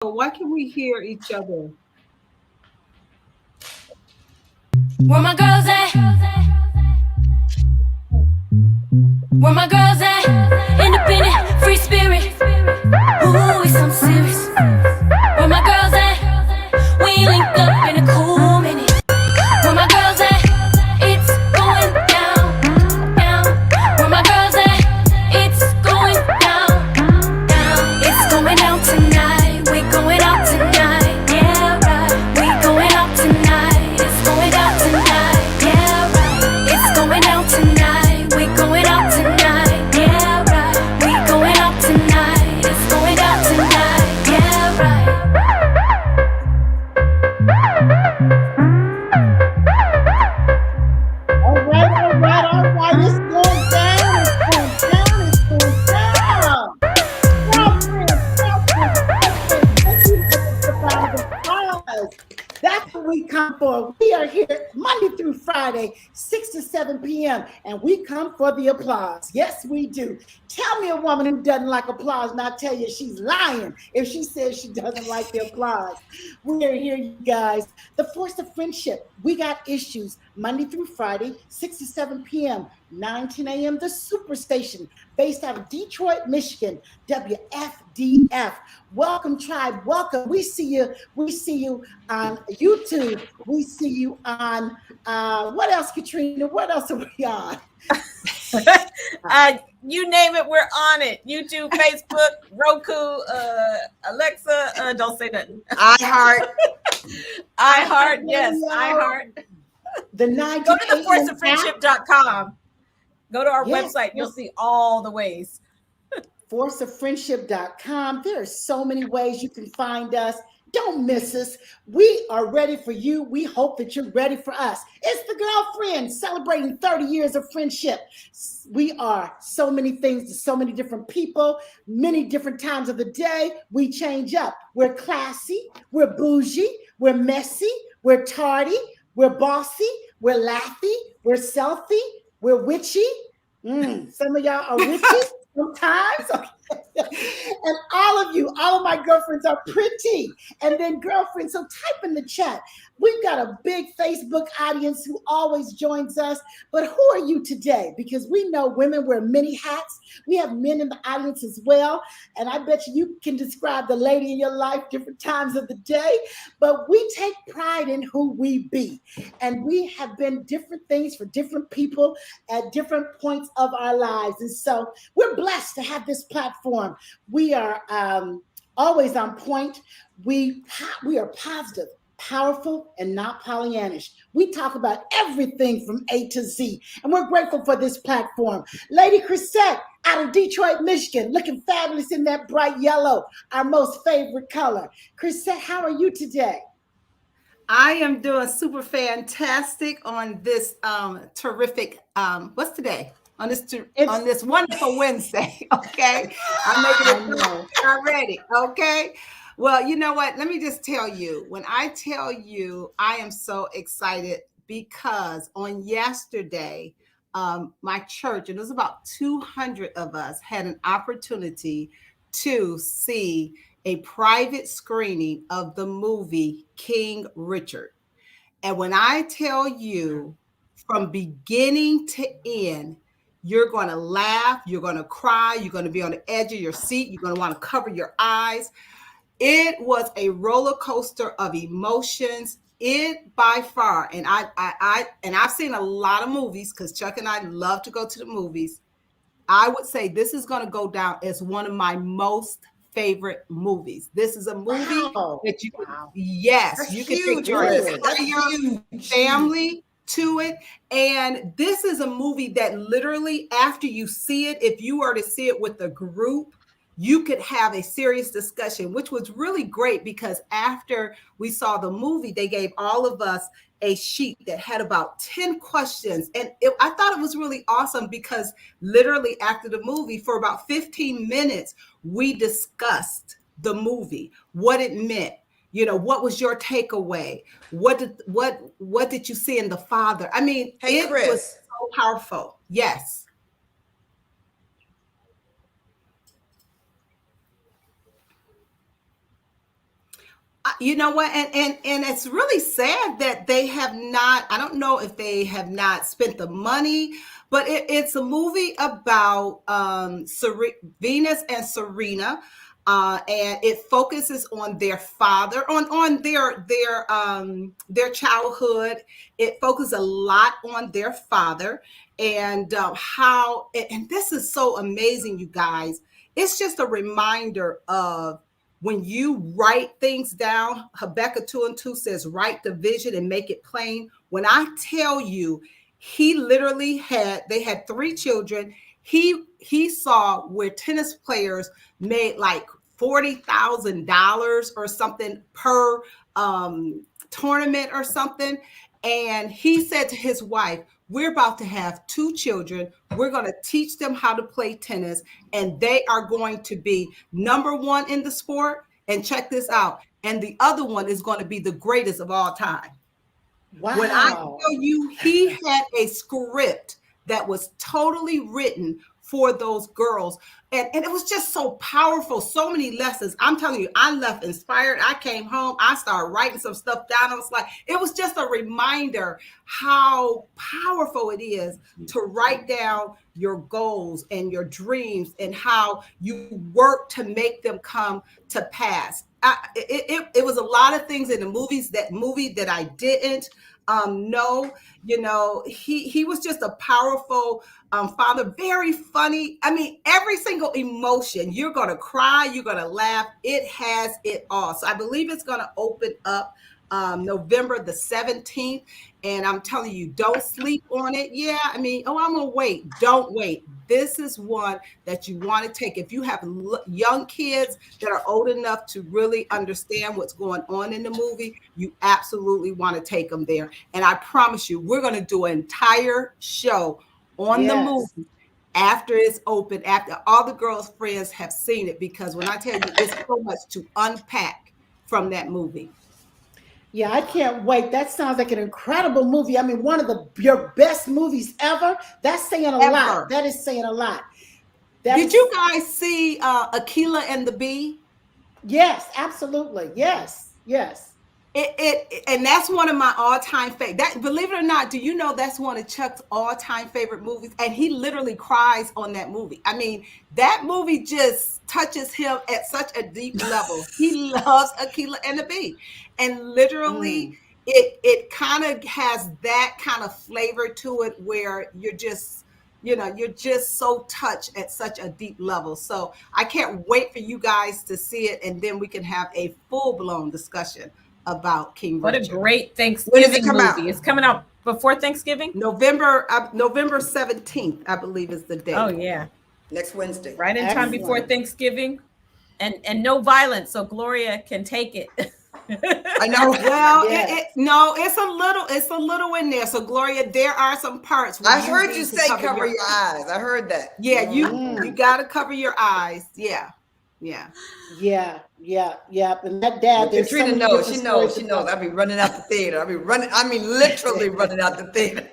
Why can we hear each other? Where my girls at? Where my girls at? Independent, free spirit. Ooh, it's some serious. Where my girls at? We link up in a cool minute. Where my girls at? It's going down, down. Where my girls at? It's going down, down. It's going down tonight. We going out tonight. Yeah, right. We going out tonight. It's going down tonight. Yeah, right. It's going down tonight. We going out tonight. Yeah, right. We going out tonight. It's going down tonight. Yeah, right. All right. It's going down. It's going down. That's what we come for. We are here Monday through Friday, 6 to 7 p.m., and we come for the applause. Yes, we do. Tell me a woman who doesn't like applause, and I'll tell you she's lying if she says she doesn't like the applause. We are here, you guys. The Force of Friendship. We got issues Monday through Friday, 6 to 7 p.m., 9 a.m. The Superstation, based out of Detroit, Michigan, WFDF. Welcome, tribe. Welcome. We see you. We see you on YouTube. We see you on what else, Caterina? What else are we on? You name it, we're on it. YouTube, Facebook, Roku, Alexa. Don't say nothing. iHeart. iHeart, yes, iHeart. The 9 Go to theforceoffriendship.com. Go to our website. You'll see all the ways. Forceoffriendship.com. There are so many ways you can find us. Don't miss us. We are ready for you. We hope that you're ready for us. It's the Girlfriend celebrating 30 years of friendship. We are so many things to so many different people, many different times of the day. We change up. We're classy. We're bougie. We're messy. We're tardy. We're bossy. We're laughy. We're selfie. We're witchy. Some of y'all are witchy sometimes. And all of my girlfriends are pretty. And then girlfriends, so type in the chat. We've got a big Facebook audience who always joins us. But who are you today? Because we know women wear many hats. We have men in the audience as well. And I bet you can describe the lady in your life different times of the day. But we take pride in who we be. And we have been different things for different people at different points of our lives. And so we're blessed to have this platform. We are always on point. We are positive, powerful, and not Pollyannish. We talk about everything from A to Z, and we're grateful for this platform. Lady Crisette out of Detroit, Michigan, looking fabulous in that bright yellow, our most favorite color. Crisette, how are you today? I am doing super fantastic on this terrific, what's today? On this wonderful Wednesday, okay? I'm making it already, okay? Well, you know what? Let me just tell you, when I tell you I am so excited because on yesterday, my church, and it was about 200 of us, had an opportunity to see a private screening of the movie King Richard. And when I tell you from beginning to end, you're going to laugh, you're going to cry, you're going to be on the edge of your seat, you're going to want to cover your eyes. It was a roller coaster of emotions. It by far, and I've seen a lot of movies because Chuck and I love to go to the movies. I would say this is going to go down as one of my most favorite movies. This is a movie that you you can take your entire family to it. And this is a movie that literally, after you see it, if you were to see it with a group, you could have a serious discussion, which was really great because after we saw the movie, they gave all of us a sheet that had about 10 questions. And I thought it was really awesome because literally after the movie, for about 15 minutes, we discussed the movie, what it meant. You know, what was your takeaway? What did you see in the father? I mean, it was so powerful. Yes. You know what? And it's really sad that they have not, I don't know if they have not spent the money, but it's a movie about Venus and Serena. And it focuses on their father, on their childhood. It focuses a lot on their father and how, and this is so amazing, you guys. It's just a reminder of when you write things down. Habakkuk 2:2 says, write the vision and make it plain. When I tell you, they had 3 children. He saw where tennis players made like $40,000 or something per tournament or something. And he said to his wife, we're about to have 2 children. We're going to teach them how to play tennis, and they are going to be number 1 in the sport. And check this out. And the other one is going to be the greatest of all time. Wow. When I tell you, he had a script that was totally written for those girls. And it was just so powerful, so many lessons. I'm telling you, I left inspired. I came home, I started writing some stuff down. I was like, it was just a reminder how powerful it is to write down your goals and your dreams and how you work to make them come to pass. It was a lot of things in the movie that I didn't know. You know, he was just a powerful father, very funny. I mean, every single emotion, you're going to cry, you're going to laugh. It has it all. So I believe it's going to open up November the 17th. And I'm telling you, don't sleep on it. Yeah, I mean, I'm going to wait. Don't wait. This is one that you want to take. If you have young kids that are old enough to really understand what's going on in the movie, you absolutely want to take them there. And I promise you, we're going to do an entire show on the movie after it's open, after all the girls' friends have seen it, because when I tell you, there's so much to unpack from that movie. Yeah, I can't wait. That sounds like an incredible movie. I mean, one of your best movies ever. That's saying a lot. That is saying a lot. Did you guys see Akilah and the Bee? Yes, absolutely. Yes. And that's one of my all-time favorite. Believe it or not, do you know that's one of Chuck's all-time favorite movies? And he literally cries on that movie. I mean, that movie just touches him at such a deep level. He loves Akilah and the Bee. And literally, it kind of has that kind of flavor to it where you're just so touched at such a deep level. So I can't wait for you guys to see it, and then we can have a full-blown discussion about King Richard. What a great Thanksgiving movie. It's coming out before Thanksgiving? November 17th, I believe, is the date. Oh, yeah. Next Wednesday. Right in time before Thanksgiving. And no violence, so Gloria can take it. I know. Well, it's a little in there. So Gloria, there are some parts. I heard you say cover your eyes. I heard that. Yeah, you got to cover your eyes. Yeah. And that dad, Caterina knows. She knows. I'll be running out the theater. Literally running out the theater.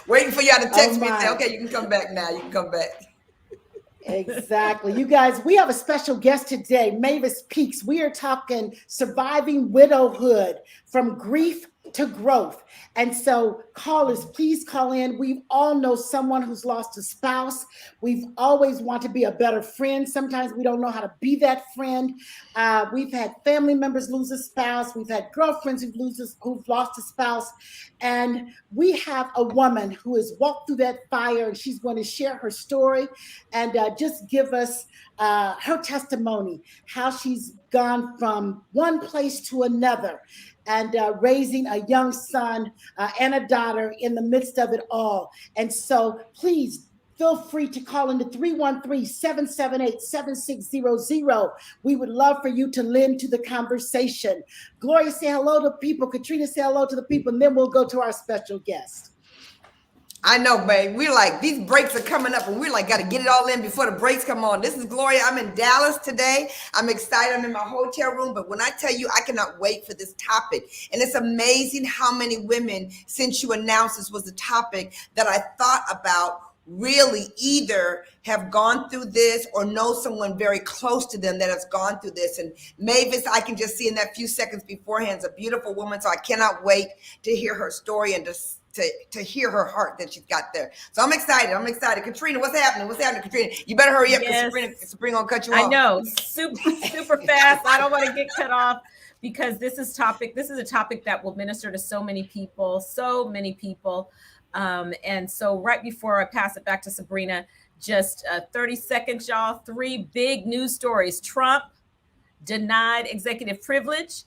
Waiting for y'all to text me and say, okay, you can come back now. You can come back. Exactly. You guys, we have a special guest today, Mavis Peaks. We are talking surviving widowhood, from grief to growth. And so callers, please call in. We all know someone who's lost a spouse. We've always wanted to be a better friend. Sometimes we don't know how to be that friend. We've had family members lose a spouse. We've had girlfriends who've lost a spouse. And we have a woman who has walked through that fire, and she's going to share her story and just give us her testimony, how she's gone from one place to another and raising a young son and a daughter in the midst of it all. And so please feel free to call into 313-778-7600. We would love for you to lend to the conversation. Gloria, say hello to people. Caterina, say hello to the people, and then we'll go to our special guest. I know, babe. We're like, these breaks are coming up, and we're like, got to get it all in before the breaks come on. This is Gloria. I'm in Dallas today. I'm excited. I'm in my hotel room. But when I tell you, I cannot wait for this topic. And it's amazing how many women, since you announced this was a topic, that I thought about really either have gone through this or know someone very close to them that has gone through this. And Mavis, I can just see in that few seconds beforehand, is a beautiful woman. So I cannot wait to hear her story and to hear her heart that she's got there. So I'm excited. Caterina, what's happening? Caterina? You better hurry up because Sabrina gonna cut you off. I know, super fast. I don't want to get cut off because this is a topic that will minister to so many people. And so right before I pass it back to Sabrina, just 30 seconds, y'all. 3 big news stories. Trump denied executive privilege.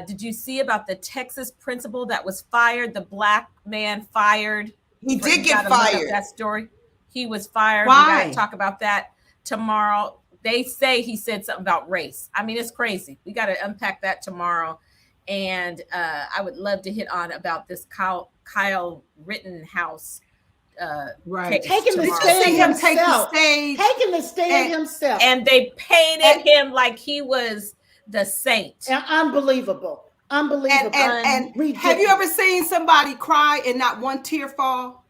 Did you see about the Texas principal that was fired? The black man fired. He did get fired. That story. He was fired. Why? We got to talk about that tomorrow. They say he said something about race. I mean, it's crazy. We got to unpack that tomorrow. And I would love to hit on about this Kyle Rittenhouse. Right. Taking the stage himself. Taking the stage himself. And they painted him like he was the saint. Unbelievable. And have you ever seen somebody cry and not one tear fall?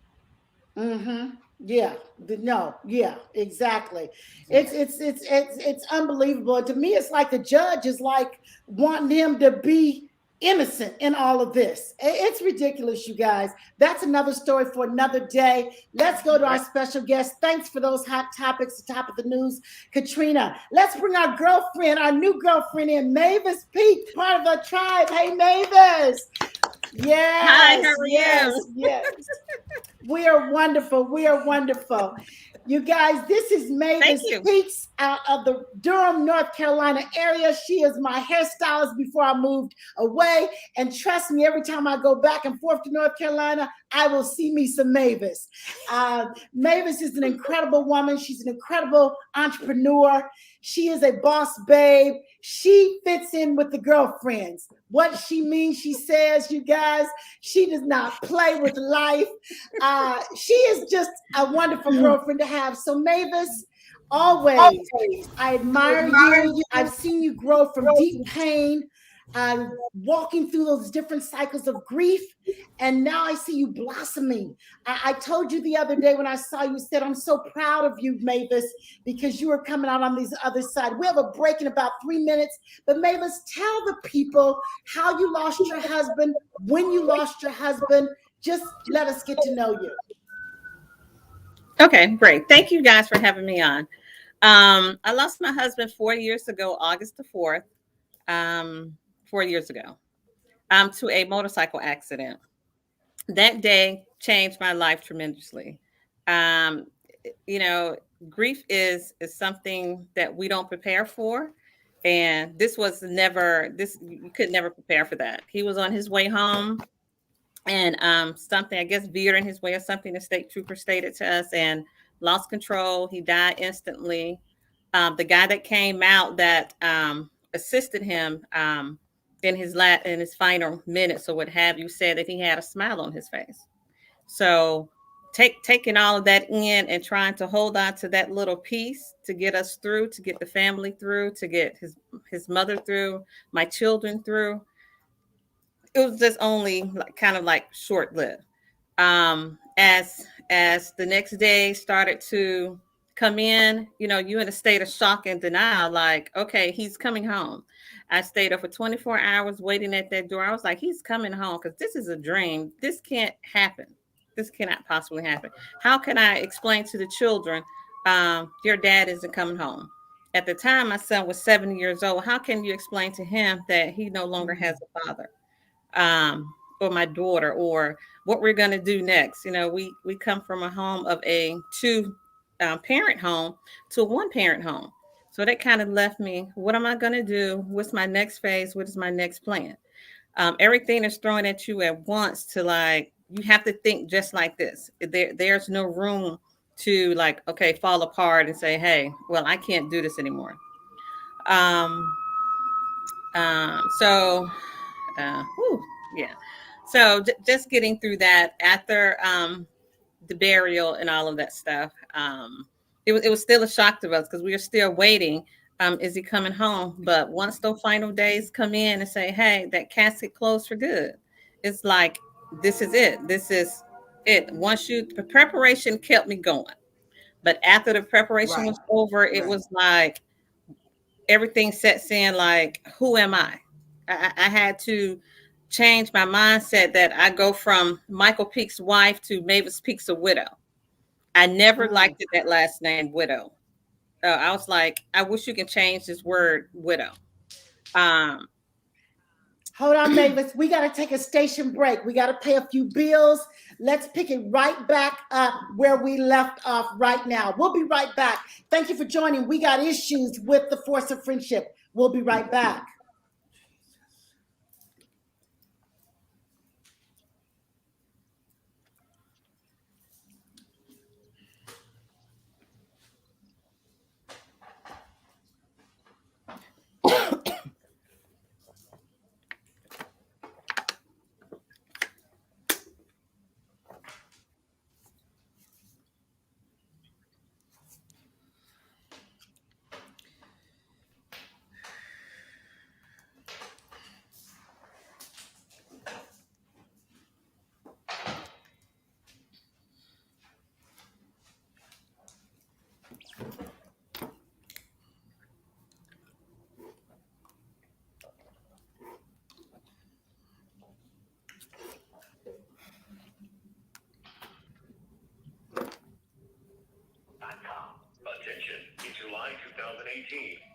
Mm-hmm. Yeah. No. Yeah. Exactly. It's unbelievable. To me, it's like the judge is like wanting him to be innocent in all of this. It's ridiculous, you guys. That's another story for another day. Let's go to our special guest. Thanks for those hot topics, the top of the news, Caterina. Let's bring our new girlfriend in, Mavis Peaks, part of the tribe. Hey, Mavis. Yes. Hi, how are you? Yes. We are wonderful. You guys, this is Mavis Peaks out of the Durham, North Carolina area. She is my hairstylist before I moved away. And trust me, every time I go back and forth to North Carolina, I will see me some Mavis. Mavis is an incredible woman. She's an incredible entrepreneur. She is a boss babe. She fits in with the girlfriends. What she means, she says, you guys, she does not play with life. She is just a wonderful girlfriend to have. So Mavis, always, I admire you. I've seen you grow from deep pain, walking through those different cycles of grief. And now I see you blossoming. I told you the other day when I saw you, said, I'm so proud of you, Mavis, because you are coming out on this other side. We have a break in about 3 minutes. But Mavis, tell the people how you lost your husband, when you lost your husband. Just let us get to know you. Okay, great. Thank you guys for having me on. I lost my husband 4 years ago, August the 4th, 4 years ago, to a motorcycle accident. That day changed my life tremendously. Grief is something that we don't prepare for. And this was you could never prepare for that. He was on his way home and something, I guess, veered in his way or something. The state trooper stated to us and lost control. He died instantly. The guy that came out that assisted him in his final minutes or what have you said that he had a smile on his face. So taking all of that in and trying to hold on to that little piece to get us through, to get the family through, to get his mother through, my children through. It was just only kind of short-lived. As the next day started to come in, you in a state of shock and denial, like, okay, he's coming home. I stayed up for 24 hours waiting at that door. I was like, he's coming home because this is a dream. This can't happen. This cannot possibly happen. How can I explain to the children, your dad isn't coming home? At the time, my son was 7 years old. How can you explain to him that he no longer has a father? Or my daughter, or what we're going to do next? We come from a home of a 2-parent home to a 1-parent home. So that kind of left me, what am I going to do? What's my next phase? What is my next plan? Everything is thrown at you at once to you have to think just like this. There's no room to fall apart and say, hey, well, I can't do this anymore. So just getting through that after the burial and all of that stuff, it was still a shock to us because we were still waiting. Is he coming home? But once those final days come in and say, hey, that casket closed for good, it's like, this is it. This is The preparation kept me going. But after the preparation was over, it was like everything sets in like, who am I? I had to change my mindset that I go from Michael Peaks' wife to Mavis Peaks, a widow. I never liked it, that last name, widow. I was like, I wish you can change this word, widow. Hold on, Mavis. We got to take a station break. We got to pay a few bills. Let's pick it right back up where we left off right now. We'll be right back. Thank you for joining. We got issues with the force of friendship. We'll be right back.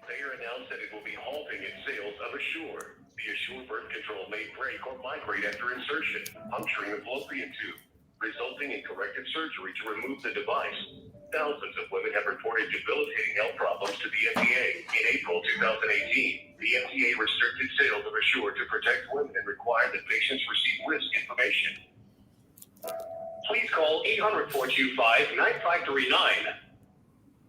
Bayer announced that it will be halting its sales of Assure. The Assure birth control may break or migrate after insertion, puncturing the fallopian tube, resulting in corrective surgery to remove the device. Thousands of women have reported debilitating health problems to the FDA. In April 2018, the FDA restricted sales of Assure to protect women and required that patients receive risk information. Please call 800-425-9539.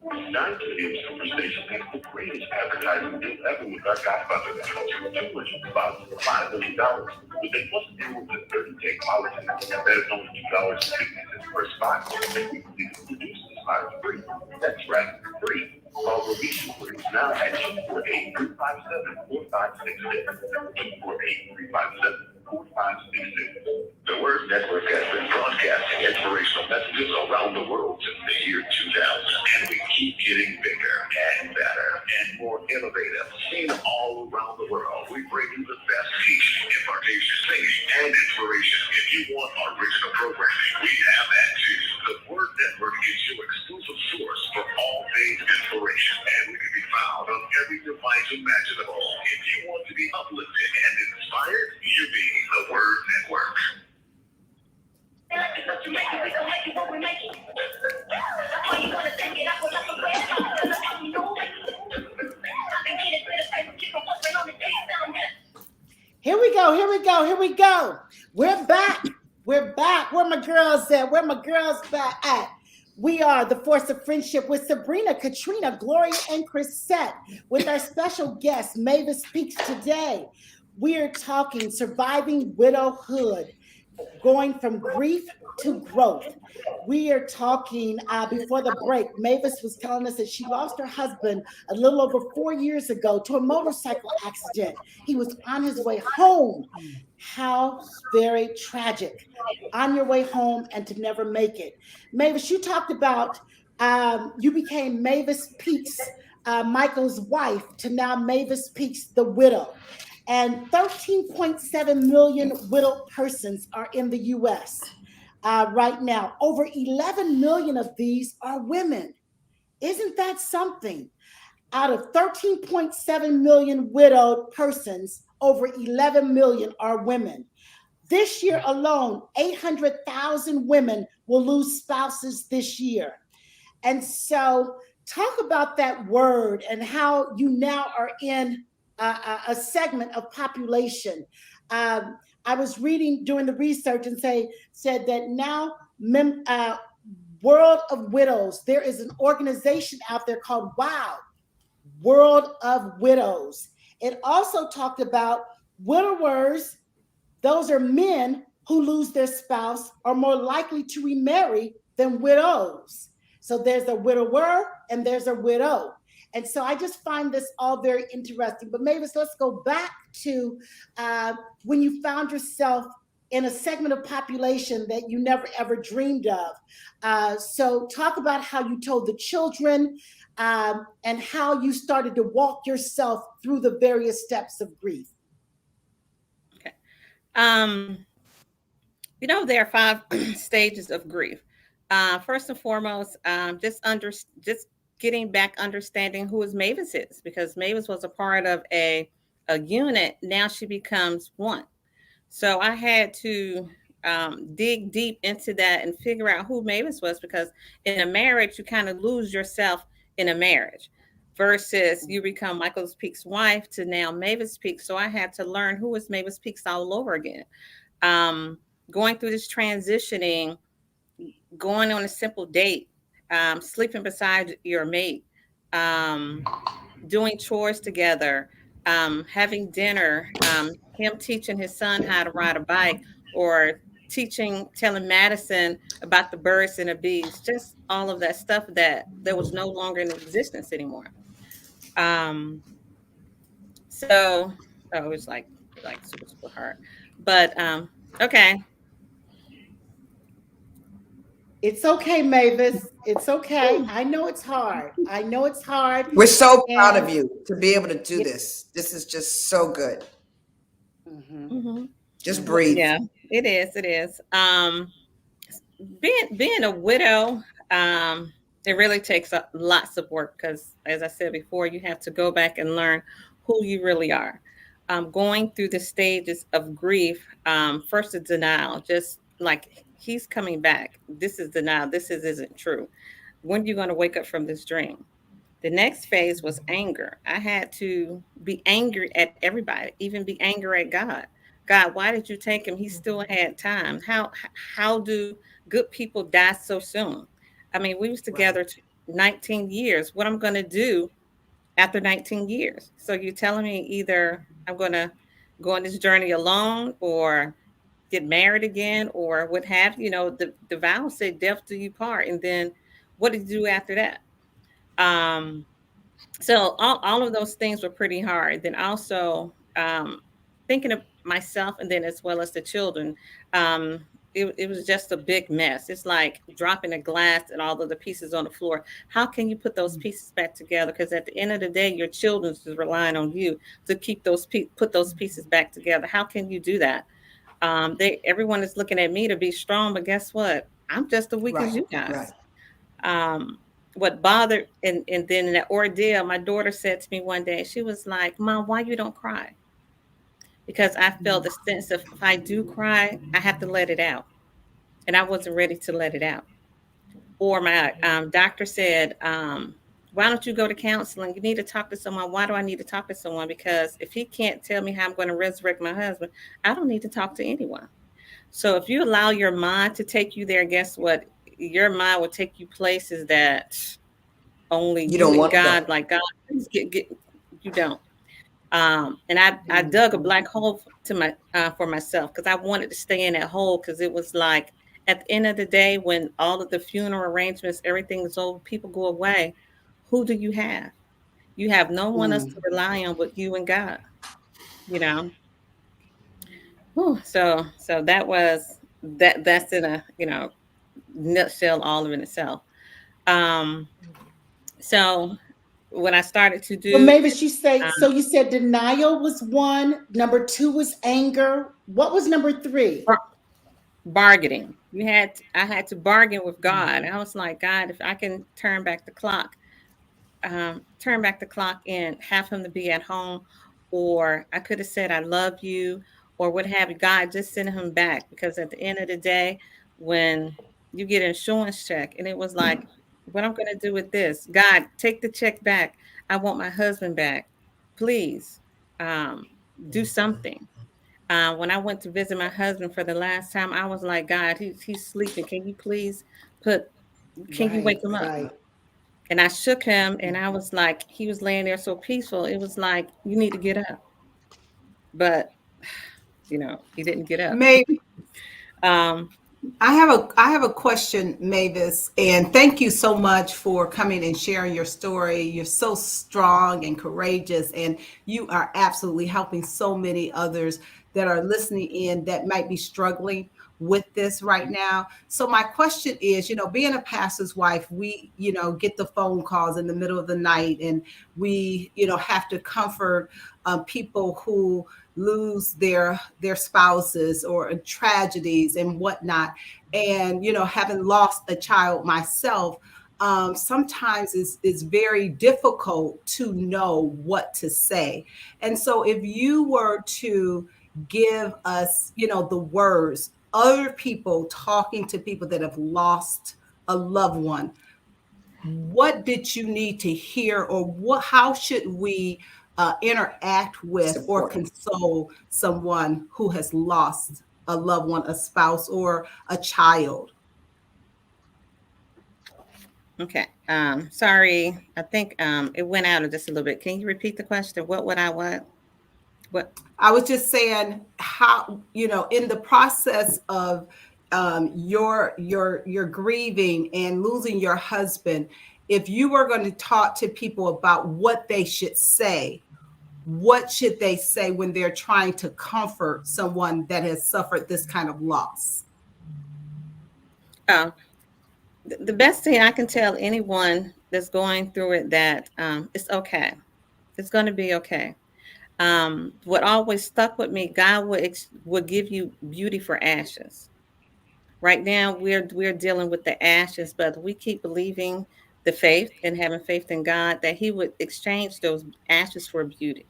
9 p.m. Superstation has the greatest advertising deal ever with our Godfather. Too much about $5 million. But they must deal with the 30-day quality. And that is only $2.50 per spot. And we believe it produces this spot free. That's right, free. Call Robition Queries now at 248-357-4566. 248-357-4566. The Word Network has been broadcasting inspirational messages around the world since the year 2000, and we keep getting bigger and better and more innovative. Seen all around the world, we bring you the best teaching, impartation, singing, and inspiration. If you want original programming, we have that too. The Word Network is your exclusive source for all things inspiration, and we can be found on every device imaginable. If you want to be uplifted and inspired, you need the Word Network. Here we go. We're back. Where my girls at? Where my girls back at? We are the Force of Friendship with Sabrina, Caterina, Gloria, and Crisette with our special guest, Mavis Peaks. Today, we are talking surviving widowhood, going from grief to growth. We are talking before the break. Mavis was telling us that she lost her husband a little over 4 years ago to a motorcycle accident. He was on his way home. How very tragic. On your way home and to never make it. Mavis, you talked about you became Mavis Peaks, Michael's wife, to now Mavis Peaks, the widow. And 13.7 million widowed persons are in the U.S. Right now. Over 11 million of these are women. Isn't that something? Out of 13.7 million widowed persons, over 11 million are women. This year alone, 800,000 women will lose spouses this year. And so talk about that word and how you now are in a segment of population. I was reading, doing the research, and said that now World of Widows, there is an organization out there called WOW, World of Widows. It also talked about widowers. Those are men who lose their spouse are more likely to remarry than widows. So there's a widower and there's a widow. And so I just find this all very interesting. But Mavis, let's go back to when you found yourself in a segment of population that you never ever dreamed of. So talk about how you told the children and how you started to walk yourself through the various steps of grief. Okay. There are 5 stages of grief. First and foremost, just getting back understanding who Mavis is, because Mavis was a part of a unit. Now she becomes one. So I had to dig deep into that and figure out who Mavis was, because in a marriage, you kind of lose yourself in a marriage versus you become Michael Peaks' wife to now Mavis Peaks. So I had to learn who was Mavis Peaks all over again. Going through this transitioning, going on a simple date, sleeping beside your mate, doing chores together, having dinner, him teaching his son how to ride a bike, or telling Madison about the birds and the bees, just all of that stuff that there was no longer in existence anymore. So it was like super, super hard. But okay. It's okay, Mavis. It's okay. I know it's hard. We're so proud of you to be able to do this. This is just so good. Just breathe. Yeah, it is. It is. Being a widow, it really takes lots of work, because, as I said before, you have to go back and learn who you really are. Going through the stages of grief, first is denial, just like he's coming back. This is denial. This isn't true. When are you going to wake up from this dream? The next phase was anger. I had to be angry at everybody, even be angry at God. God, why did you take him? He still had time. How do good people die so soon? I mean, we was together 19 years. What I'm going to do after 19 years? So you're telling me either I'm going to go on this journey alone, or get married again, or what have you. The vow said death do you part. And then what did you do after that? So all of those things were pretty hard. Then also thinking of myself, and then as well as the children, it was just a big mess. It's like dropping a glass and all of the pieces on the floor. How can you put those pieces back together? Because at the end of the day, your children is relying on you to keep put those pieces back together. How can you do that? Everyone is looking at me to be strong, but guess what? I'm just as weak as you guys. What bothered, and then in that ordeal, my daughter said to me one day, she was like, Mom, why you don't cry? Because I felt the sense of, if I do cry, I have to let it out. And I wasn't ready to let it out. Or my doctor said, why don't you go to counseling? You need to talk to someone. Why do I need to talk to someone? Because if he can't tell me how I'm going to resurrect my husband, I don't need to talk to anyone. So if you allow your mind to take you there, guess what? Your mind will take you places that only you don't want. God, like God, please get you don't. And I dug a black hole for myself, because I wanted to stay in that hole, because it was like, at the end of the day, when all of the funeral arrangements, everything is over, people go away, who do you have? You have no one else to rely on but you and God, So that was that's in a nutshell, all of it itself. So when I started to do, but maybe she said, so you said denial was 1, number 2 was anger. What was number 3? Bargaining. I had to bargain with God. I was like, God, if I can turn back the clock and have him to be at home, or I could have said I love you, or what have you. God, just send him back, because at the end of the day, when you get an insurance check, and it was like, what I'm going to do with this? God, take the check back. I want my husband back. Please do something. When I went to visit my husband for the last time, I was like, God, he's sleeping. Can you please you wake him up? And I shook him, and I was like, he was laying there so peaceful. It was like, you need to get up. But, he didn't get up. Maybe. I have a question, Mavis, and thank you so much for coming and sharing your story. You're so strong and courageous, and you are absolutely helping so many others that are listening in that might be struggling with this right now. So my question is, being a pastor's wife, we, get the phone calls in the middle of the night, and we, have to comfort people who lose their spouses or tragedies and whatnot. And having lost a child myself, sometimes it's very difficult to know what to say. And so if you were to give us the words, other people talking to people that have lost a loved one, what did you need to hear, or how should we interact with or console someone who has lost a loved one, a spouse, or a child? Okay. Sorry. I think it went out just a little bit. Can you repeat the question? What would I want? What? I was just saying how, in the process of your grieving and losing your husband, if you were going to talk to people about what they should say, what should they say when they're trying to comfort someone that has suffered this kind of loss? The best thing I can tell anyone that's going through it, that it's okay. It's going to be okay. What always stuck with me, God would give you beauty for ashes. Right now, we're dealing with the ashes, but we keep believing the faith and having faith in God that He would exchange those ashes for beauty.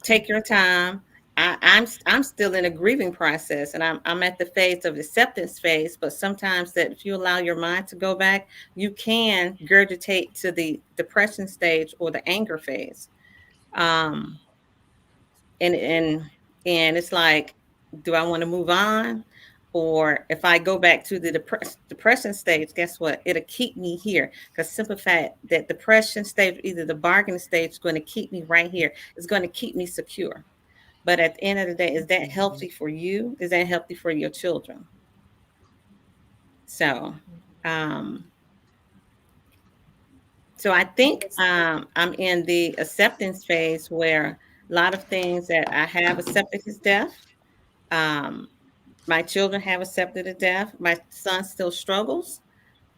Take your time. I'm still in a grieving process, and I'm at the phase of acceptance phase. But sometimes that if you allow your mind to go back, you can regurgitate to the depression stage or the anger phase. Um, and it's like, do I want to move on? Or if I go back to the depression stage, guess what? It'll keep me here, because simple fact that depression stage, either the bargaining stage, is going to keep me right here. It's going to keep me secure. But at the end of the day, is that healthy for you? Is that healthy for your children? So, so I think I'm in the acceptance phase where a lot of things that I have accepted his death. My children have accepted his death. My son still struggles,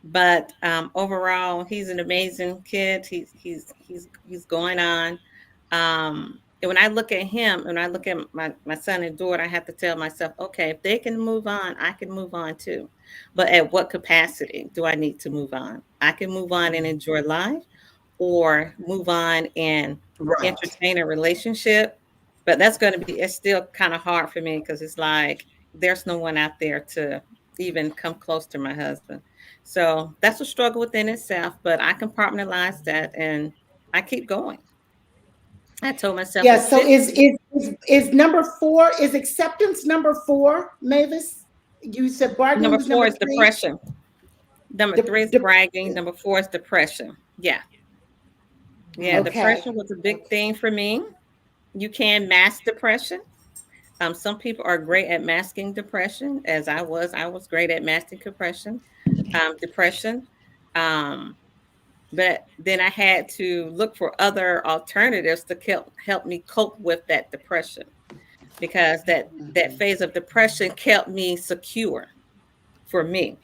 but overall, he's an amazing kid. He's going on. And when I look at him, and I look at my son and daughter, I have to tell myself, okay, if they can move on, I can move on too. But at what capacity do I need to move on? I can move on and enjoy life, or move on and entertain a relationship. But that's going to be, it's still kind of hard for me, because it's like there's no one out there to even come close to my husband. So that's a struggle within itself, but I compartmentalize that and I keep going. I told myself, Yeah. So is number 4, is acceptance number 4, Mavis? You said bargaining number was 4 number is 3? depression. Number 3 is bragging. Number 4 is depression. Yeah. Yeah. Okay. Depression was a big thing for me. You can mask depression. Some people are great at masking depression, as I was. I was great at masking depression. But then I had to look for other alternatives to help me cope with that depression, because that phase of depression kept me secure for me.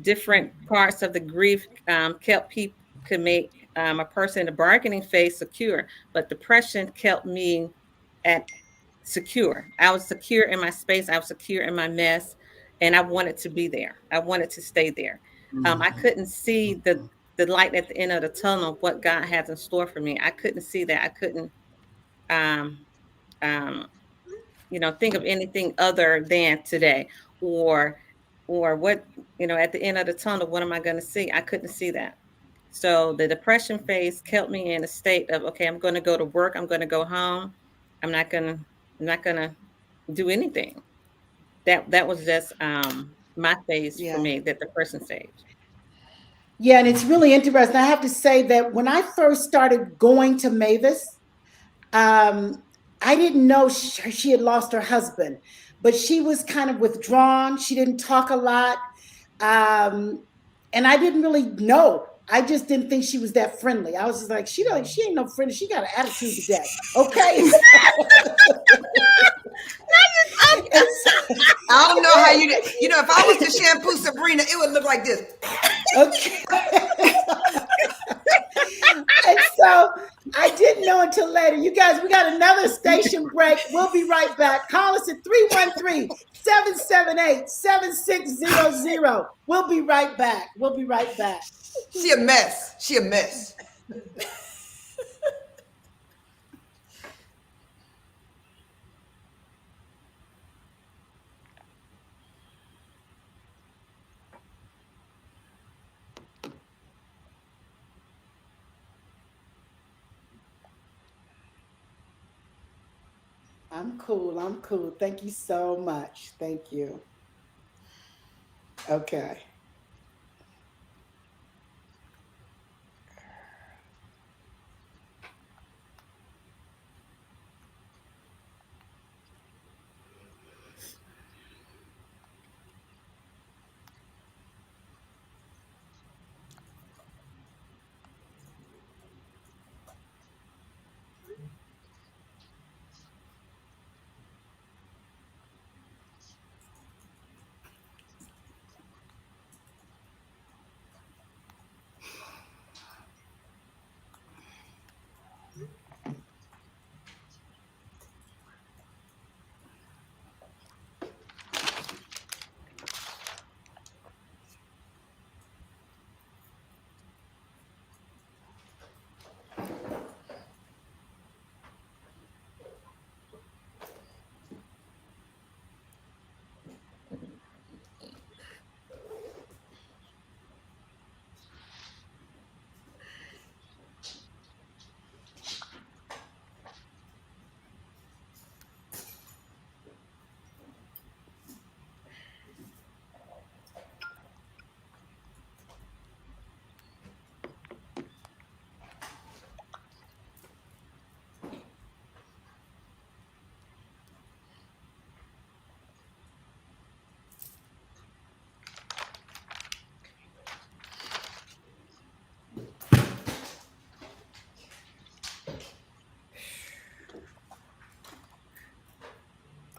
Different parts of the grief could make a person in the bargaining phase secure, but depression kept me at secure. I was secure in my space. I was secure in my mess, and I wanted to be there. I wanted to stay there. I couldn't see the light at the end of the tunnel of what God has in store for me. I couldn't see that. I couldn't, um, um, think of anything other than today, or what, at the end of the tunnel, what am I going to see? I couldn't see that. So the depression phase kept me in a state of, okay, I'm going to go to work. I'm going to go home. I'm not going to do anything. That was just my phase for me, that depression stage. Yeah, and it's really interesting. I have to say that when I first started going to Mavis, I I didn't know she had lost her husband, but she was kind of withdrawn. She didn't talk a lot. And I didn't really know. I just didn't think she was that friendly. I was just like, she ain't no friend. She got an attitude today. Okay. I don't know how if I was to shampoo Sabrina, it would look like this. Okay. And so I didn't know until later. You guys, we got another station break. We'll be right back. Call us at 313-778-7600. We'll be right back. She a mess. I'm cool. Thank you so much. Thank you. Okay.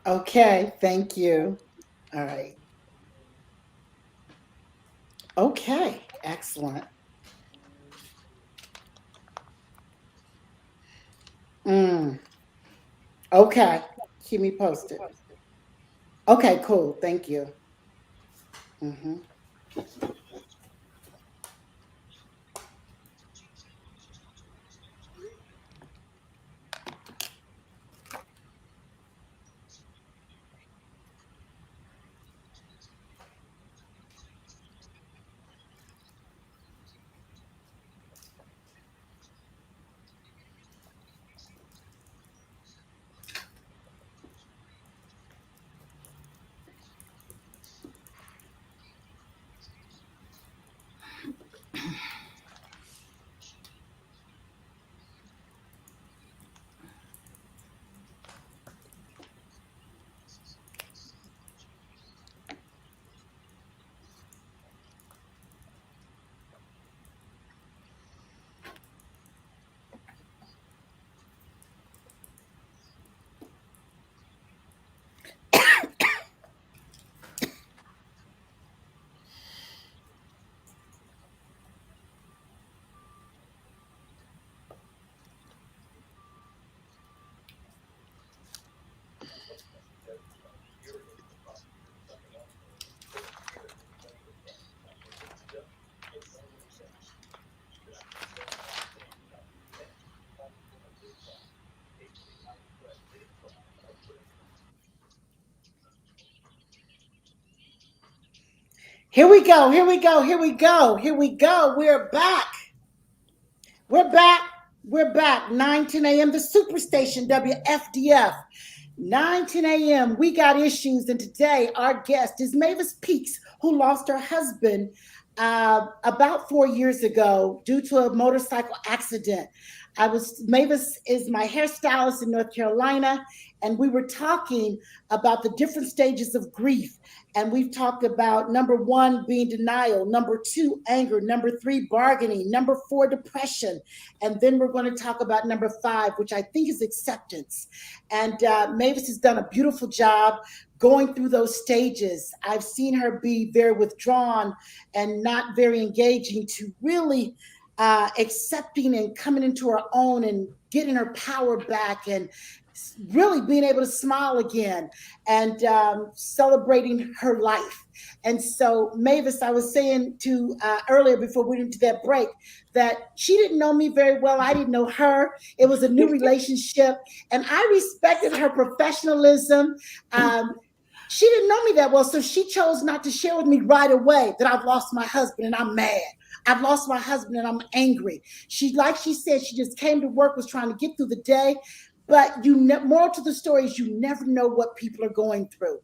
Okay, thank you. All right. Okay, excellent. Okay, keep me posted. Okay, cool. Thank you. Here we go. We're back. 9:10 a.m. The Superstation WFDF. 9:10 a.m. We got issues, and today our guest is Mavis Peaks, who lost her husband about 4 years ago due to a motorcycle accident. Mavis is my hairstylist in North Carolina, and we were talking about the different stages of grief. And we've talked about number 1 being denial, number 2, anger, number 3, bargaining, number 4, depression. And then we're going to talk about number 5, which I think is acceptance. And Mavis has done a beautiful job going through those stages. I've seen her be very withdrawn and not very engaging to really accepting and coming into her own and getting her power back and really being able to smile again and celebrating her life. And so, Mavis, I was saying to earlier before we went to that break that she didn't know me very well. I didn't know her. It was a new relationship, and I respected her professionalism. She didn't know me that well, so she chose not to share with me right away that I've lost my husband and I'm mad. I've lost my husband and I'm angry. Like she said, she just came to work, was trying to get through the day. But moral to the story is you never know what people are going through.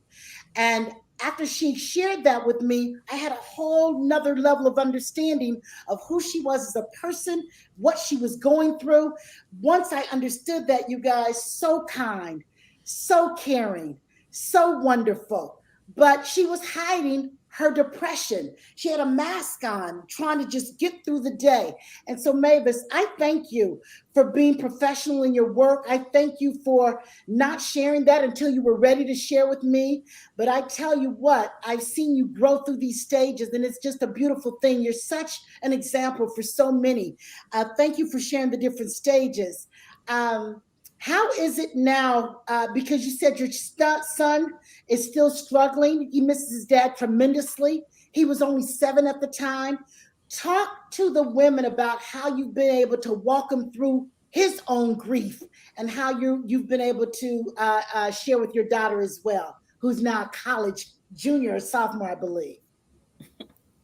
And after she shared that with me, I had a whole nother level of understanding of who she was as a person, what she was going through. Once I understood that, you guys, so kind, so caring, so wonderful. But she was hiding her depression. She had a mask on, trying to just get through the day. And so, Mavis, I thank you for being professional in your work. I thank you for not sharing that until you were ready to share with me. But I tell you what, I've seen you grow through these stages, and it's just a beautiful thing. You're such an example for so many. Thank you for sharing the different stages. How is it now? Because you said your son is still struggling. He misses his dad tremendously. He was only 7 at the time. Talk to the women about how you've been able to walk him through his own grief and how you've been able to share with your daughter as well, who's now a college junior or sophomore, I believe.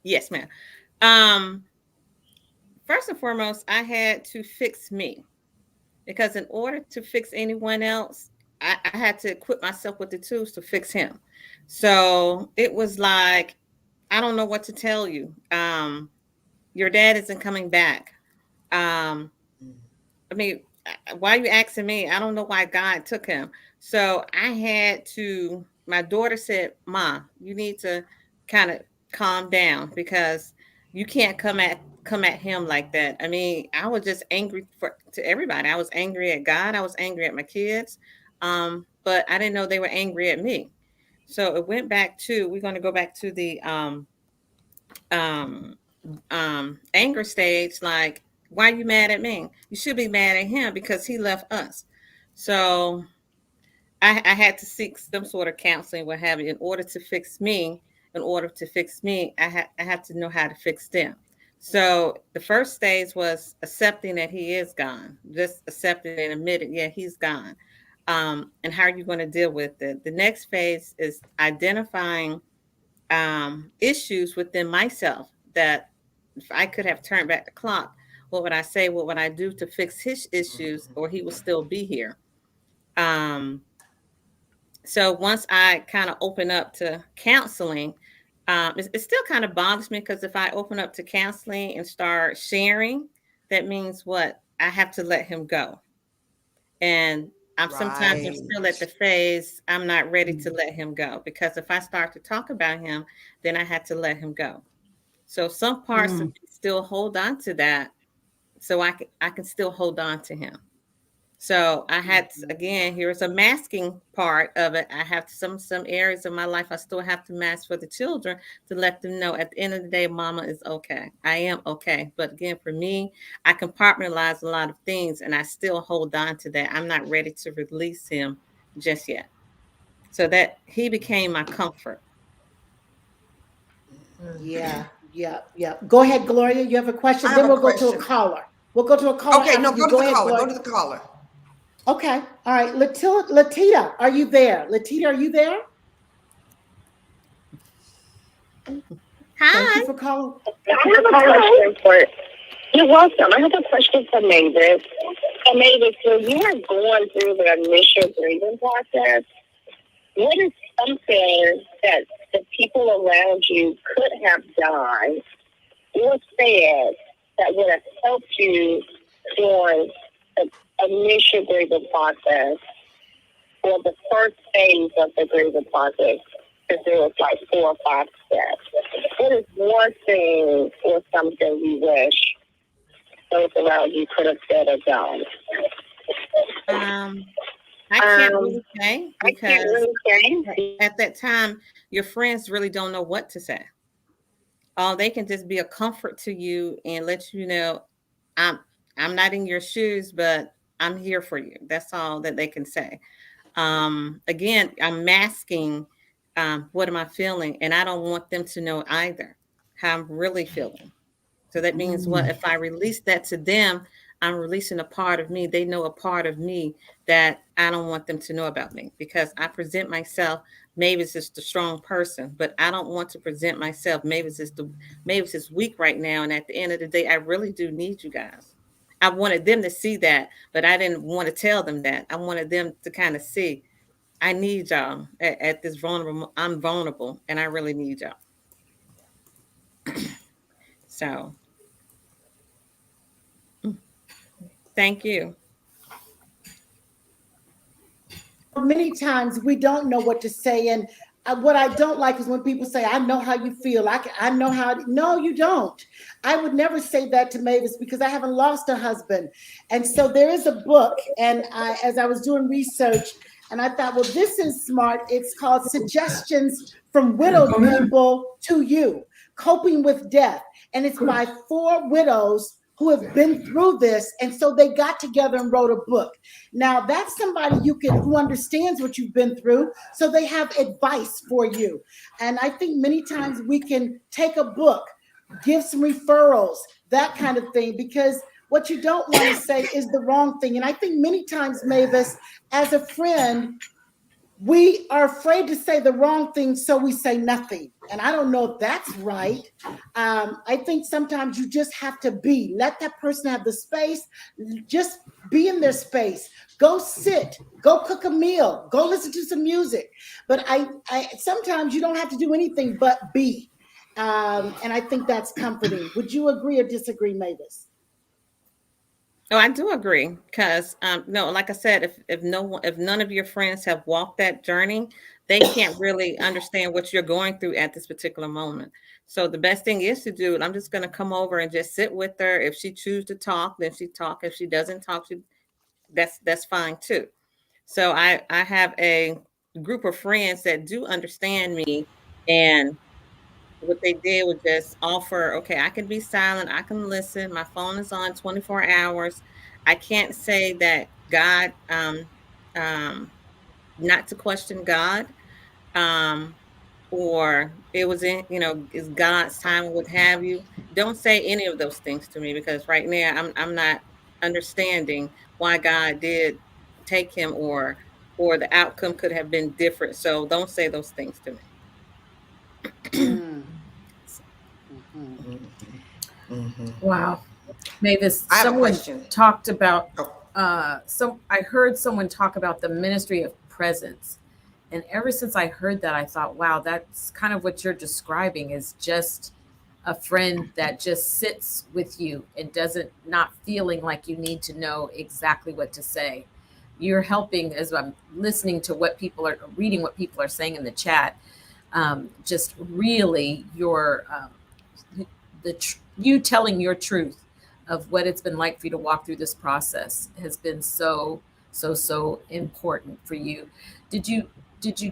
Yes, ma'am. First and foremost, I had to fix me. Because in order to fix anyone else, I had to equip myself with the tools to fix him. So it was like, I don't know what to tell you. Your dad isn't coming back. I mean, why are you asking me? I don't know why God took him. So I had to, my daughter said, Ma, you need to kind of calm down because you can't come at him like that. I mean, I was just angry to everybody. I was angry at God. I was angry at my kids. But I didn't know they were angry at me. So it went back to, we're going to go back to the anger stage. Like, why are you mad at me? You should be mad at him because he left us. So I had to seek some sort of counseling, what have you, in order to fix me. In order to fix me, I had to know how to fix them. So the first stage was accepting that he is gone, just accepting and admitting, yeah, he's gone. And how are you going to deal with it? The next phase is identifying issues within myself that if I could have turned back the clock, what would I say? What would I do to fix his issues, or he will still be here? So once I kind of open up to counseling, it still kind of bothers me because if I open up to counseling and start sharing, that means what? I have to let him go. And sometimes I'm still at the phase, I'm not ready to let him go, because if I start to talk about him, then I had to let him go. So some parts of me still hold on to that, so I can still hold on to him. So I had, again, here's a masking part of it. I have some areas of my life I still have to mask for the children to let them know at the end of the day, mama is okay. I am okay. But again, for me, I compartmentalize a lot of things and I still hold on to that. I'm not ready to release him just yet. So that he became my comfort. Yeah. Go ahead, Gloria. You have a question? Then we'll go to a caller. We'll go to a caller. Okay, no, go to the ahead, caller. Gloria. Go to the caller. Okay. All right. Latita, are you there? Latita, are you there? Hi. Thank you for calling. I have a question for You're welcome. I have a question for Mavis. So Mavis, when you are going through the initial grieving process, what is something that the people around you could have done or said that would have helped you during the initial grieving process, or the first phase of the grieving process, because there was like 4 or 5 steps. What is one thing or something you wish those around you could have said or done? I can't really say, because at that time, your friends really don't know what to say. They can just be a comfort to you and let you know, I'm not in your shoes, but I'm here for you. That's all that they can say. Again, I'm masking what am I feeling, and I don't want them to know either how I'm really feeling. So that means what? If I release that to them, I'm releasing a part of me. They know a part of me that I don't want them to know about me, because I present myself. Mavis is the strong person, but I don't want to present myself. Mavis is weak right now. And at the end of the day, I really do need you guys. I wanted them to see that, but I didn't want to tell them that. I wanted them to kind of see, I need y'all at this vulnerable. I'm vulnerable, and I really need y'all. So thank you. Many times we don't know what to say, and what I don't like is when people say, I know how you feel. I know how. No, you don't. I would never say that to Mavis, because I haven't lost a husband. And so there is a book, and as I was doing research, and I thought, well, this is smart. It's called Suggestions from Widowed People to You, Coping with Death. And it's by 4 widows who have been through this, and so they got together and wrote a book. Now that's somebody who understands what you've been through, so they have advice for you. And I think many times we can take a book, give some referrals, that kind of thing, because what you don't want to say is the wrong thing. And I think many times, Mavis, as a friend, we are afraid to say the wrong thing, so we say nothing. And I don't know if that's right. I think sometimes you just have to let that person have the space. Just be in their space. Go sit. Go cook a meal. Go listen to some music. But I sometimes you don't have to do anything but be. And I think that's comforting. Would you agree or disagree, Mavis? Oh, I do agree, because no, like I said, if none of your friends have walked that journey, they can't really understand what you're going through at this particular moment. So the best thing is to do, I'm just going to come over and just sit with her. If she chooses to talk, then she talk. If she doesn't talk, that's fine too. So I have a group of friends that do understand me, and what they did was just offer, okay, I can be silent, I can listen, my phone is on 24 hours. I can't say that God, not to question God, um, or it was in, is God's time or what have you. Don't say any of those things to me, because right now I'm not understanding why God did take him, or the outcome could have been different. So don't say those things to me. Wow. Mavis, I have a someone question. talked about Oh. I heard someone talk about the ministry of presence. And ever since I heard that, I thought, wow, that's kind of what you're describing, is just a friend that just sits with you and not feeling like you need to know exactly what to say. You're helping, as I'm listening to reading what people are saying in the chat. Just really you telling your truth of what it's been like for you to walk through this process has been so important for you. Did you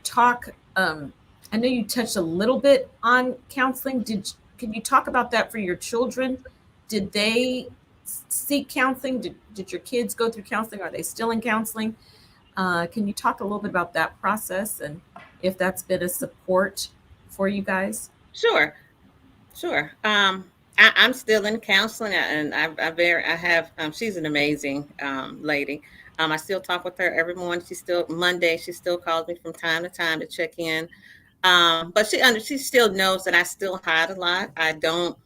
talk? I know you touched a little bit on counseling. Can you talk about that for your children? Did they seek counseling? Did your kids go through counseling? Are they still in counseling? Can you talk a little bit about that process, and if that's been a support for you guys? Sure. I'm still in counseling, and I have. She's an amazing lady. I still talk with her every morning. Monday. She still calls me from time to time to check in. But she still knows that I still hide a lot. I don't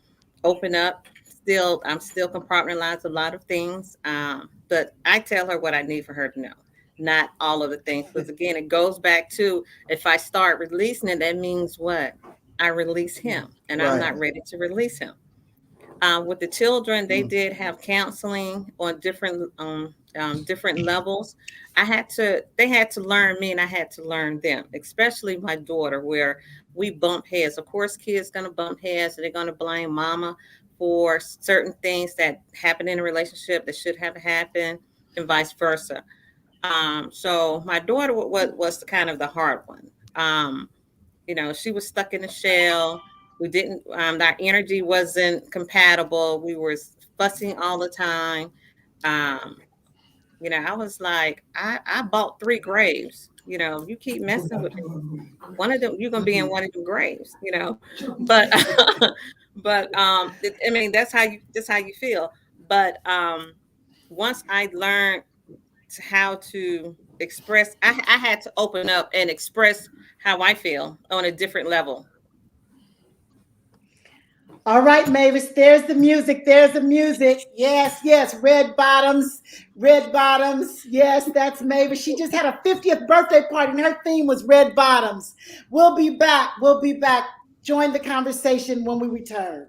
open up. I'm still compartmentalize a lot of things. But I tell her what I need for her to know, not all of the things. Because again, it goes back to, if I start releasing it, that means what? I release him, and I'm not ready to release him. With the children, they did have counseling on different different levels. They had to learn me and I had to learn them, especially my daughter, where we bump heads. Of course, kids going to bump heads and they're going to blame mama for certain things that happen in a relationship that should have happened and vice versa. So my daughter was kind of the hard one. She was stuck in a shell. We didn't, our energy wasn't compatible. We were fussing all the time. Um, I was like, I bought 3 graves. You keep messing with me, one of them, you're gonna be in one of them graves. But I mean, that's how you feel. But once I learned how to express, I had to open up and express how I feel on a different level. All right, Mavis, there's the music. There's the music. Yes, yes. Red bottoms. Red bottoms. Yes, that's Mavis. She just had a 50th birthday party and her theme was red bottoms. We'll be back. We'll be back. Join the conversation when we return.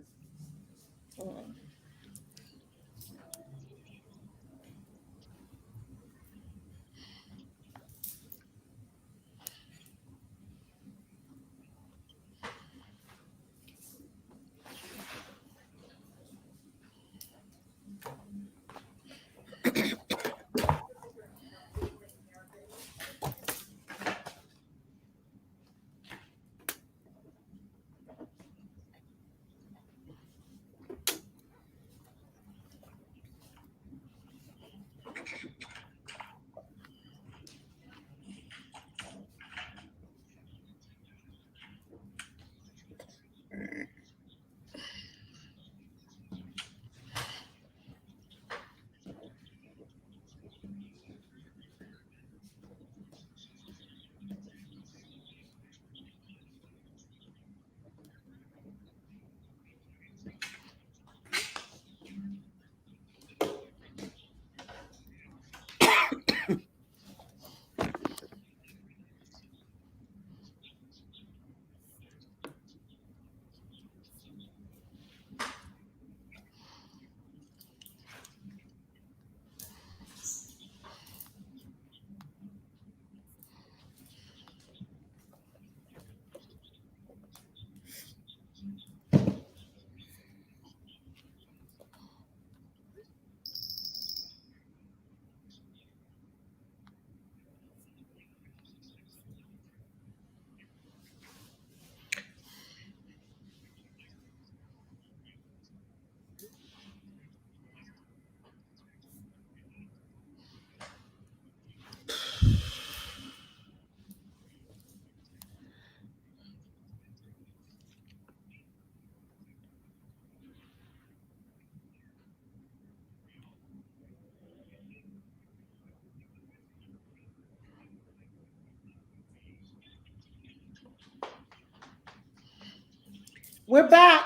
We're back.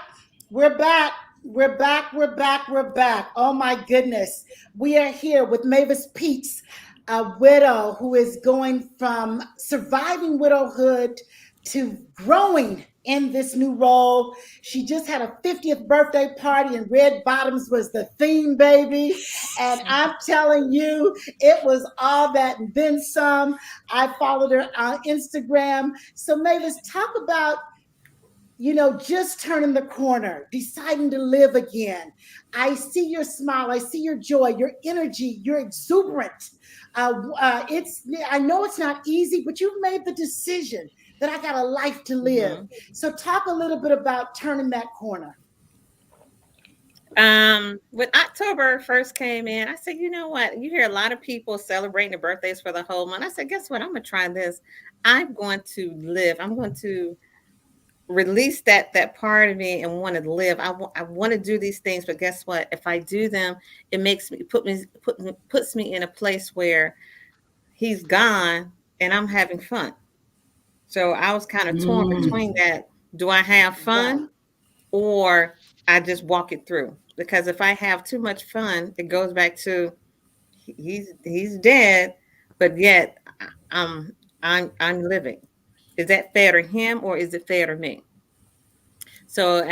We're back. We're back. We're back. We're back. Oh my goodness. We are here with Mavis Peaks, a widow who is going from surviving widowhood to growing in this new role. She just had a 50th birthday party and red bottoms was the theme, baby. And I'm telling you, it was all that and then some. I followed her on Instagram. So Mavis, talk about just turning the corner, deciding to live again. I see your smile. I see your joy, your energy, you're exuberant. I know it's not easy, but you've made the decision that I got a life to live. Mm-hmm. So talk a little bit about turning that corner. When October first came in, I said, you know what? You hear a lot of people celebrating their birthdays for the whole month. I said, guess what? I'm going to try this. I'm going to live. I'm going to release that part of me and want to live. I want to do these things, but guess what? If I do them, it makes me puts me in a place where he's gone and I'm having fun. So I was kind of torn between that. Do I have fun or I just walk it through? Because if I have too much fun, it goes back to he's dead, but yet I'm living. Is that fair to him or is it fair to me? So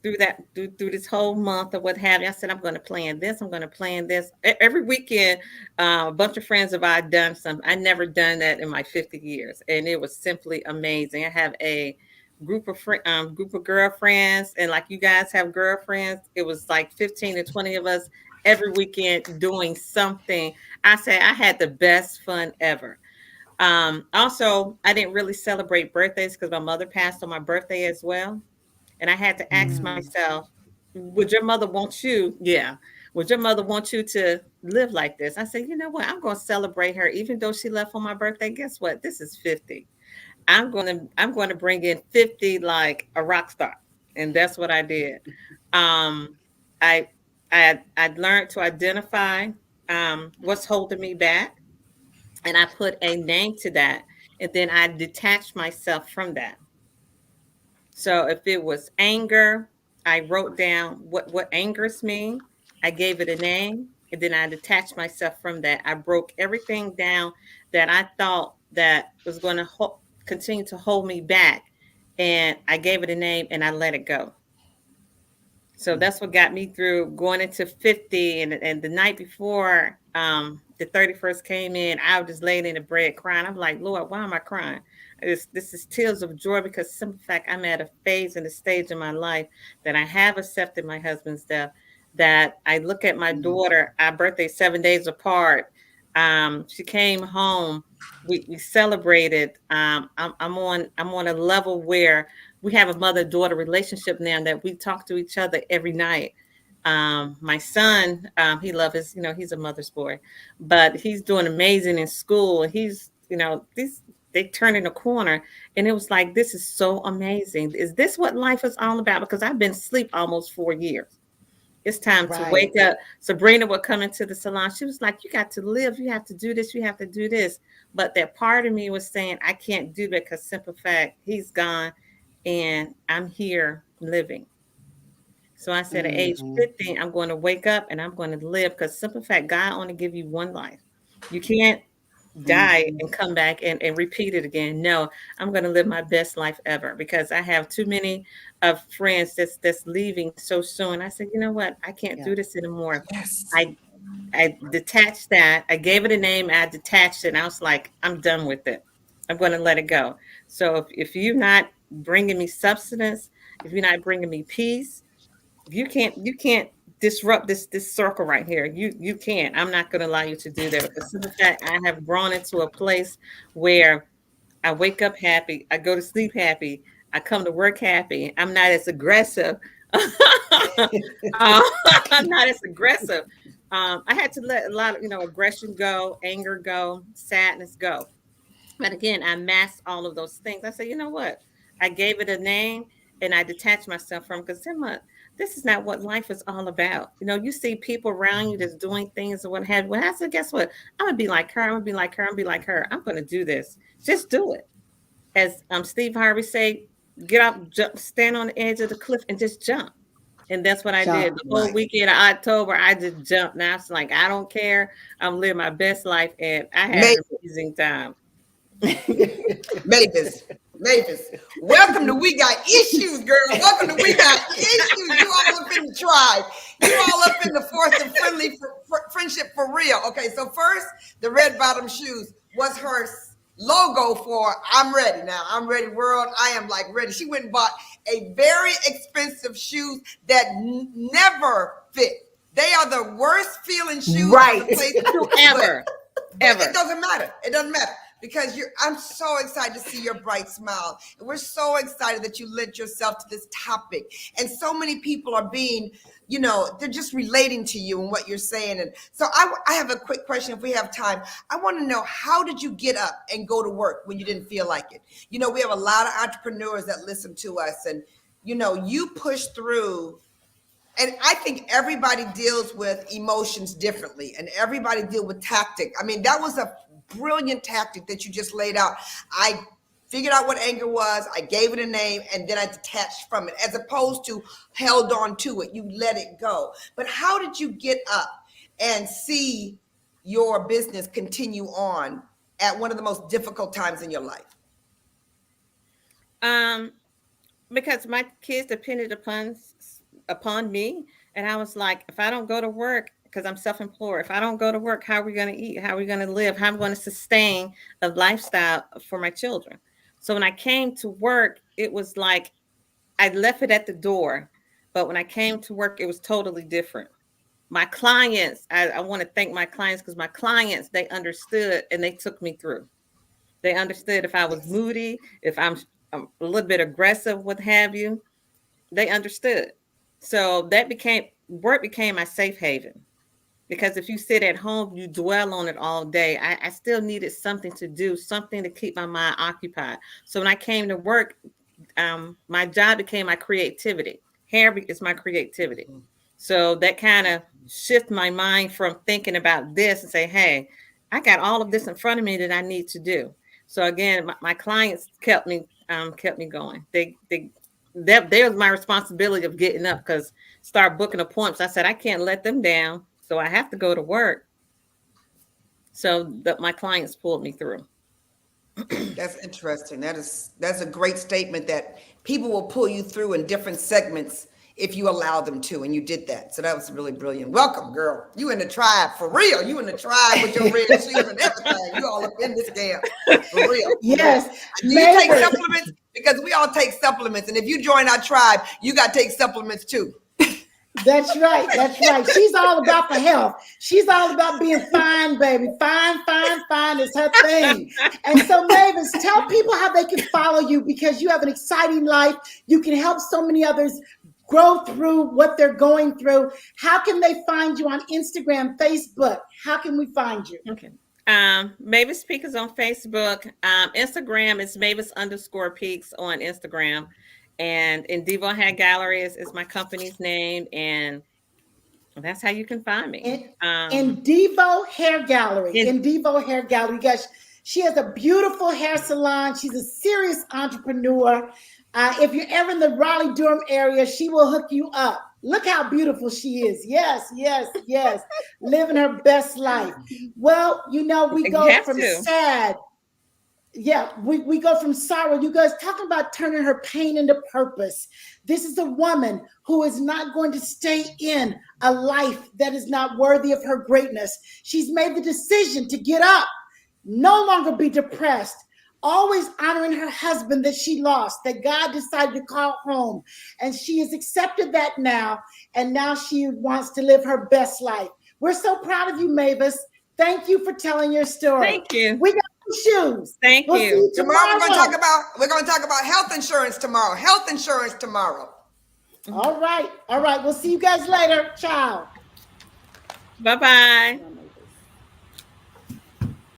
through this whole month or what have you. I said, I'm going to plan this. I'm going to plan this. Every weekend, a bunch of friends of ours done something. I never done that in my 50 years. And it was simply amazing. I have a group of girlfriends, and like you guys have girlfriends, it was like 15 to 20 of us every weekend doing something. I said I had the best fun ever. Also, I didn't really celebrate birthdays because my mother passed on my birthday as well. And I had to ask myself, would your mother want you? Yeah. Would your mother want you to live like this? I said, you know what? I'm going to celebrate her. Even though she left on my birthday, guess what? This is 50. I'm going to bring in 50 like a rock star. And that's what I did. Um, I, I learned to identify what's holding me back, and I put a name to that. And then I detached myself from that. So if it was anger, I wrote down what angers me. I gave it a name, and then I detached myself from that. I broke everything down that I thought that was going to continue to hold me back, and I gave it a name and I let it go. So that's what got me through going into 50. And the night before the 31st came in, I was just laying in the bed crying. I'm like, Lord, why am I crying? This is tears of joy, because simple fact, I'm at a phase and a stage in my life that I have accepted my husband's death, that I look at my daughter, our birthday 7 days apart. She came home. We celebrated. I'm on a level where we have a mother-daughter relationship now that we talk to each other every night. My son, he loves his, he's a mother's boy, but he's doing amazing in school. He's, they turning a corner, and it was like, this is so amazing. Is this what life is all about? Because I've been asleep almost 4 years. It's time to wake up. Sabrina would come into the salon. She was like, you got to live. You have to do this. You have to do this. But that part of me was saying, I can't do that, because simple fact, he's gone and I'm here living. So I said at age 50, I'm going to wake up and I'm going to live, because simple fact, God only give you one life. You can't die and come back and repeat it again. No, I'm going to live my best life ever, because I have too many of friends that's leaving so soon. I said, you know what? I can't do this anymore. Yes. I detached that. I gave it a name. I detached it. And I was like, I'm done with it. I'm going to let it go. So if you're not bringing me substance, if you're not bringing me peace, if you can't disrupt this circle right here. You can't. I'm not going to allow you to do that. Because simple fact, I have grown into a place where I wake up happy, I go to sleep happy, I come to work happy. I'm not as aggressive. I'm not as aggressive. I had to let a lot of aggression go, anger go, sadness go. But again, I masked all of those things. I said, you know what? I gave it a name and I detached myself from, because this is not what life is all about. You see people around you that's doing things or what have you. Well, I said, guess what? I'm going to be like her. I'm going to be like her. I'm going to be like her. I'm going to do this. Just do it. As Steve Harvey say, get up, jump, stand on the edge of the cliff and just jump. And that's what I did. The whole weekend of October, I just jumped. Now it's like, I don't care. I'm living my best life. And I had an amazing time. Mavis, welcome to We Got Issues, girl. Welcome to We Got Issues. You all up in the tribe. You all up in the fourth and friendly friendship for real. Okay, so first, the red bottom shoes was her logo for I'm ready now. I'm ready, world. I am like ready. She went and bought a very expensive shoes that never fit. They are the worst feeling shoes ever. It doesn't matter. It doesn't matter. Because I'm so excited to see your bright smile. And we're so excited that you lent yourself to this topic. And so many people are being, they're just relating to you and what you're saying. And so I have a quick question if we have time. I want to know, how did you get up and go to work when you didn't feel like it? We have a lot of entrepreneurs that listen to us, and, you push through. And I think everybody deals with emotions differently, and everybody deal with tactic. I mean, that was a brilliant tactic that you just laid out. I figured out what anger was. I gave it a name, and then I detached from it, as opposed to held on to it. You let it go. But how did you get up and see your business continue on at one of the most difficult times in your life? because my kids depended upon me, and I was like, if I don't go to work, because I'm self-employed, if I don't go to work, how are we going to eat? How are we going to live? How am I going to sustain a lifestyle for my children? So when I came to work, it was like I left it at the door, but when I came to work, it was totally different. My clients, I want to thank my clients, because my clients, they understood and they took me through. They understood if I was moody, if I'm a little bit aggressive, what have you. They understood. So work became my safe haven. Because if you sit at home, you dwell on it all day. I still needed something to do, something to keep my mind occupied. So when I came to work, my job became my creativity. Hair is my creativity. So that kind of shifted my mind from thinking about this and say, hey, I got all of this in front of me that I need to do. So again, my clients kept me going. That was my responsibility of getting up, because start booking appointments. I said, I can't let them down. So I have to go to work. So that my clients pulled me through. That's interesting. That's a great statement, that people will pull you through in different segments if you allow them to, and you did that. So that was really brilliant. Welcome, girl. You in the tribe for real. You in the tribe with your red shoes and everything. You all up in this game for real. Yes. Do you take supplements? Because we all take supplements, and if you join our tribe, you got to take supplements too. That's right. That's right. She's all about the health. She's all about being fine, baby. Fine is her thing. And so, Mavis, tell people how they can follow you, because you have an exciting life. You can help so many others grow through what they're going through. How can they find you on Instagram, Facebook? How can we find you? Okay. Mavis Peaks is on Facebook. Instagram is Mavis_Peaks on Instagram. And Devo Hair Gallery is my company's name, and that's how you can find me. In Devo Hair Gallery. In Devo Hair Gallery, guys. She has a beautiful hair salon. She's a serious entrepreneur. If you're ever in the Raleigh-Durham area, she will hook you up. Look how beautiful she is. Yes. Living her best life. Well, we go from sad. Yeah, we go from sorrow. You guys talking about turning her pain into purpose. This is a woman who is not going to stay in a life that is not worthy of her greatness. She's made the decision to get up, no longer be depressed, always honoring her husband that she lost, that God decided to call home. And she has accepted that now, and now she wants to live her best life. We're so proud of you, Mavis. Thank you for telling your story. Thank you. We got shoes. Thank you. Tomorrow we're going to talk about health insurance tomorrow. All right. We'll see you guys later. Ciao. Bye-bye.